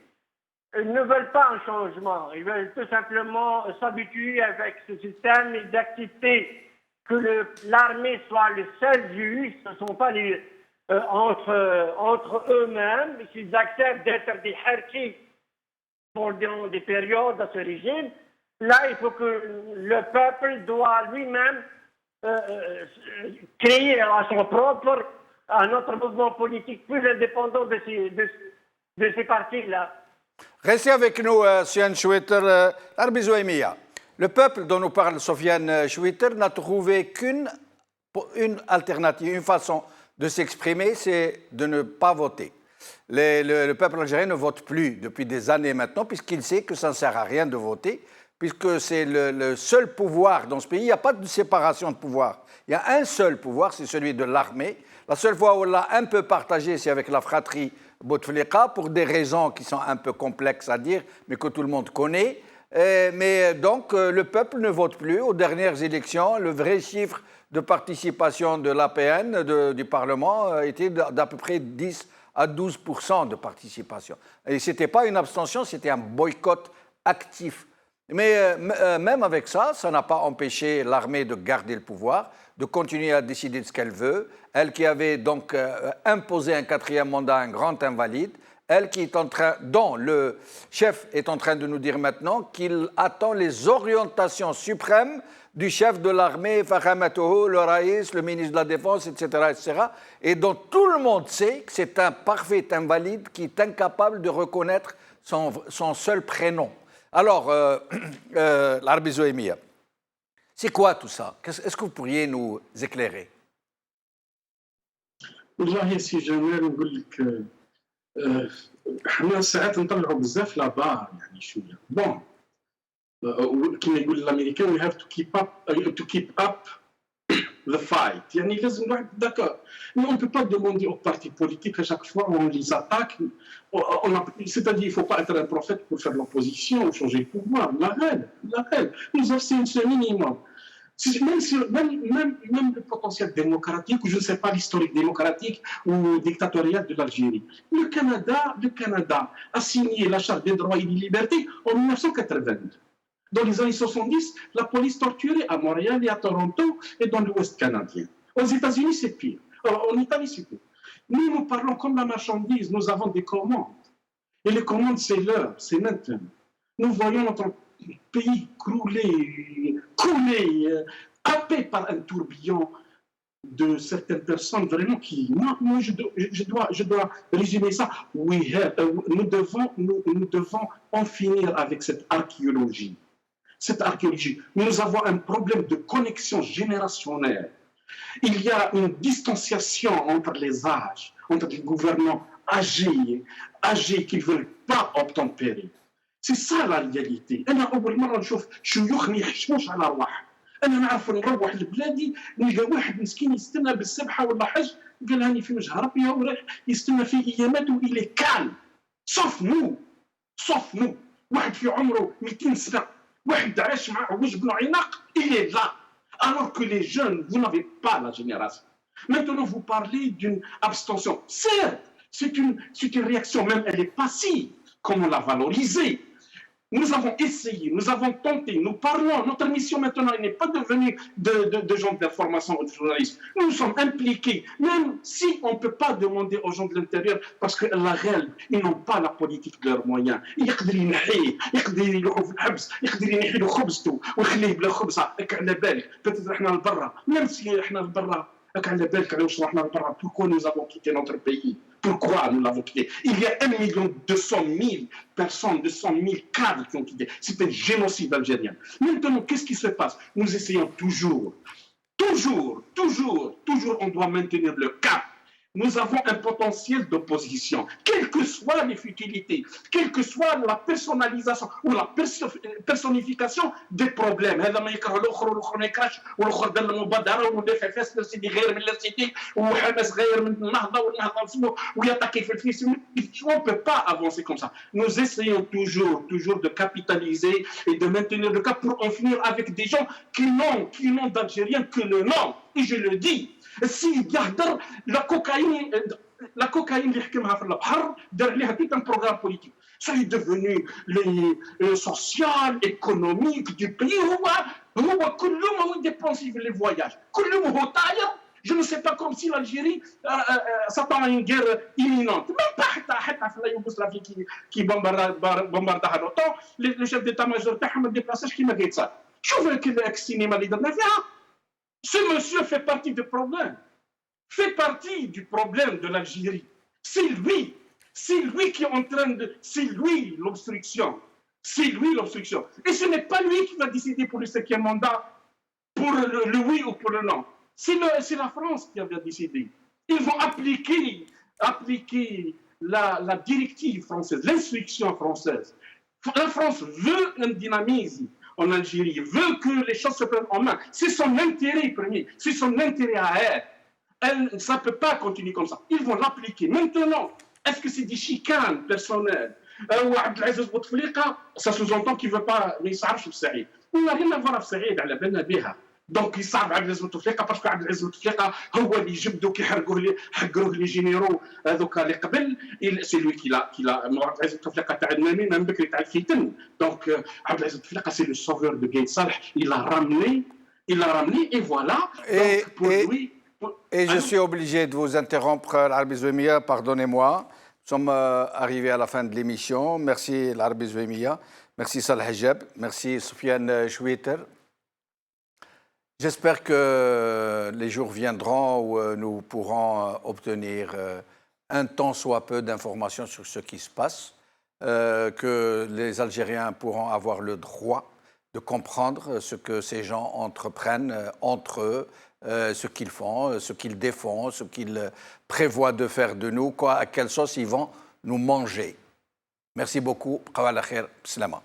ne veulent pas un changement, ils veulent tout simplement s'habituer avec ce système et d'accepter que l'armée soit le seul juge, ce ne sont pas les, entre eux-mêmes, s'ils acceptent d'être des harkis pendant des périodes à ce régime, là, il faut que le peuple doit lui-même créer à son propre un autre mouvement politique plus indépendant de ces partis-là.
Restez avec nous, Sofiane Choueter. Arbi Zouaimia. Le peuple dont nous parle Sofiane Choueter n'a trouvé qu'une alternative, une façon de s'exprimer, c'est de ne pas voter. Le peuple algérien ne vote plus depuis des années maintenant, puisqu'il sait que ça ne sert à rien de voter, puisque c'est le seul pouvoir dans ce pays. Il n'y a pas de séparation de pouvoir. Il y a un seul pouvoir, c'est celui de l'armée. La seule fois où on l'a un peu partagé, c'est avec la fratrie Bouteflika, pour des raisons qui sont un peu complexes à dire, mais que tout le monde connaît. Mais donc, le peuple ne vote plus. Aux dernières élections, le vrai chiffre de participation de l'APN, du Parlement, était d'à peu près 10 à 12% de participation. Et ce n'était pas une abstention, c'était un boycott actif. Mais même avec ça, ça n'a pas empêché l'armée de garder le pouvoir, de continuer à décider de ce qu'elle veut. Elle qui avait donc imposé un 4e mandat, un grand invalide, elle qui est dont le chef est en train de nous dire maintenant qu'il attend les orientations suprêmes du chef de l'armée, Fakhamatoho, le Raïs, le ministre de la Défense, etc., etc., et dont tout le monde sait que c'est un parfait invalide qui est incapable de reconnaître son seul prénom. Alors, l'Arbi Zouaimia, c'est quoi tout ça? Est-ce que vous pourriez nous éclairer?
والله سي جمال نقول لك حنا ساعات نطلعوا بزاف لا بار يعني شويه بون كما يقول الامريكان we have to keep up the fight يعني لازم الواحد داكور mais on ne peut pas demander aux partis politiques à chaque fois où on les attaque c'est-à-dire il ne faut pas être un prophète pour faire l'opposition ou changer le pouvoir la règle nous avons ce minimum. Même le potentiel démocratique, ou je ne sais pas l'historique démocratique ou dictatorial de l'Algérie. Le Canada a signé la Charte des droits et des libertés en 1982. Dans les années 70, la police torturait à Montréal et à Toronto et dans l'Ouest canadien. Aux États-Unis, c'est pire. En Italie, c'est pire. Nous parlons comme la marchandise, nous avons des commandes. Et les commandes, c'est l'heure, c'est maintenant. Nous voyons notre pays couler, happé par un tourbillon de certaines personnes vraiment qui... Moi je dois résumer ça. Nous devons en finir avec cette archéologie. Nous avons un problème de connexion générationnelle. Il y a une distanciation entre les âges, entre les gouvernants âgés qui ne veulent pas obtempérer. C'est ça la réalité. أنا أول مرة نشوف شيوخ ما يحشموش على أرواح. أنا نعرف نروح لبلادي نلقى واحد مسكين يستنى بالسبحة ولا حج قال هاني في وجه ربي وراح يستنى في أيامات وإلى كالم. sauf nous. واحد في عمره 200 سنة واحد عاش مع عوج بن عناق il est là. Alors que les jeunes, vous n'avez pas la génération. Maintenant, vous parlez d'une abstention. Certes, c'est une réaction, même elle est passive, comme on l'a valorisée. Nous avons essayé, nous avons tenté, nous parlons. Notre mission maintenant n'est pas devenue de gens d'information ou de journalistes. Nous sommes impliqués, même si on ne peut pas demander aux gens de l'intérieur, parce que la réelle, ils n'ont pas la politique de leurs moyens. يقدر ينحيه، يقدر يروحوا في الحبس، يقدر ينحي له خبزته ويخليه بلا خبزه، هكا على بالك، peut-être احنا لبرا، même si احنا لبرا، هكا على بالك علاش رحنا لبرا، pourquoi nous avons quitté notre pays? Pourquoi nous l'avons quitté? Il y a 1,2 million personnes, 200 000 cadres qui ont quitté. C'est un génocide algérien. Maintenant, qu'est-ce qui se passe? Nous essayons toujours, on doit maintenir le cap. Nous avons un potentiel d'opposition, quelles que soient les futilités, quelle que soit la personnalisation ou la personnification des problèmes. هذا ما يكره الاخر والاخر ما يكرهش والاخر دار المبادره والمدافع فاسد سيدي غير من لاسيتي وحماس غير من النهضه والنهضه ويتقي في الفيسبوك. On ne peut pas avancer comme ça. Nous essayons toujours de capitaliser et de maintenir le cap pour en finir avec des gens qui n'ont d'Algérien que le nom. Et je le dis. السيد يهدر لا كوكايين اللي حكمها في البحر دار عليها tout un programme politique. Ça est devenu le social, économique du pays. هو كل ما هو dépense les voyages. كل ما هو طاير. Je ne sais pas comme si l'Algérie s'attend à une guerre imminente. Même pas حتى في اليوغوسلافيا كي بومباردها لوطون le chef d'état-major تاعهم ما ديبلاساش كيما قايتصال. شوف السينما اللي درنا فيها. Ce monsieur fait partie du problème. Fait partie du problème de l'Algérie. C'est lui qui est en train de... C'est lui l'obstruction. Et ce n'est pas lui qui va décider pour le 5e mandat, pour le oui ou pour le non. C'est la France qui va décider. Ils vont appliquer la directive française, l'instruction française. La France veut un dynamisme en Algérie, veut que les choses se prennent en main. C'est son intérêt premier, c'est son intérêt à elle. Ça ne peut pas continuer comme ça. Ils vont l'appliquer. Maintenant, est-ce que c'est des chicanes personnelles? Abdelaziz Bouteflika, ça sous-entend qu'il ne veut pas, mais il s'arrache le Saïd. Il n'a rien à voir avec Saïd, على بالنا بها. Donc il صعب عبد العزيز بوتفليقه باسكو عبد العزيز بوتفليقه هو اللي جبدوا كيحرقوه لي جينيرو هذوك اللي قبل سي لوي كي لا عبد العزيز بوتفليقه تاع النامي من بكري تاع الفتن. دونك عبد العزيز بوتفليقه سي لو سوفور دو قايد صالح. Il l'a ramené et voilà. Donc pour lui.
Et je suis obligé de vous interrompre, l'Arbi Zouemia, pardonnez-moi. Nous sommes arrivés à la fin de l'émission. Merci l'Arbi Zouemia, merci Salah Hijab, merci Soufiane Chouiter. J'espère que les jours viendront où nous pourrons obtenir un tant soit peu d'informations sur ce qui se passe, que les Algériens pourront avoir le droit de comprendre ce que ces gens entreprennent entre eux, ce qu'ils font, ce qu'ils défendent, ce qu'ils prévoient de faire de nous, à quelle sauce ils vont nous manger. Merci beaucoup. Qawala khair. Slama.